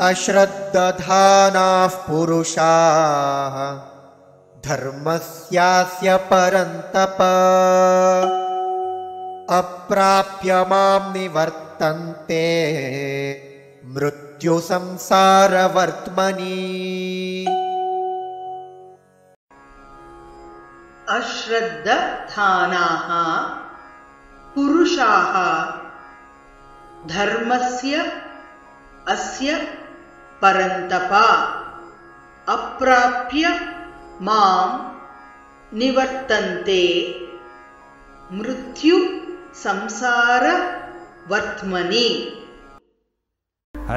अश्रद्धधानाः पुरुषाः धर्मस्यास्य परन्तप अप्राप्य मां निवर्तन्ते मृत्युसंसारवर्त्मनि। अश्रद्धधानाः पुरुषाः धर्मस्य अस्य परन्तप अप्राप्य मां निवर्तन्ते मृत्यु संसारवर्त्मनि।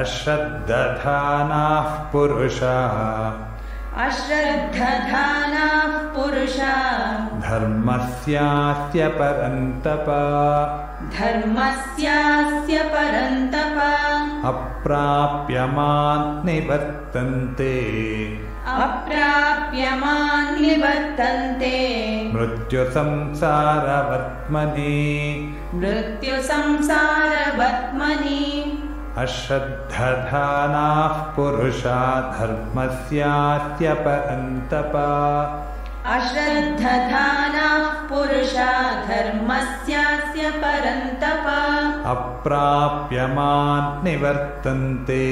अश्रद्धधानाः पुरुषाः धर्मस्यास्य परन्तप अप्राप्य मां निवर्तन्ते मृत्युसंसारवर्त्मनि। अश्रद्धधानाः पुरुषा धर्मस्यास्य परन्तप अप्राप्य मां निवर्तन्ते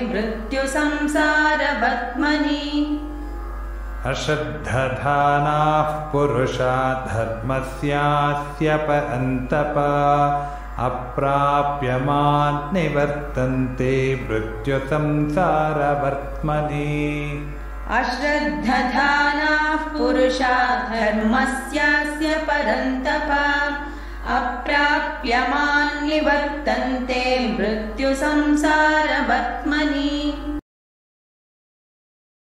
मृत्युसंसारवर्त्मनि। अश्रद्धधानाः पुरुषा धर्मस्यास्य परन्तप अप्राप्य मां निवर्तन्ते मृत्युसंसारवर्त्मनि। अश्रद्धधानाः पुरुषा धर्मस्यास्य परन्तप अप्राप्य मां निवर्तन्ते मृत्युसंसारवर्त्मनि।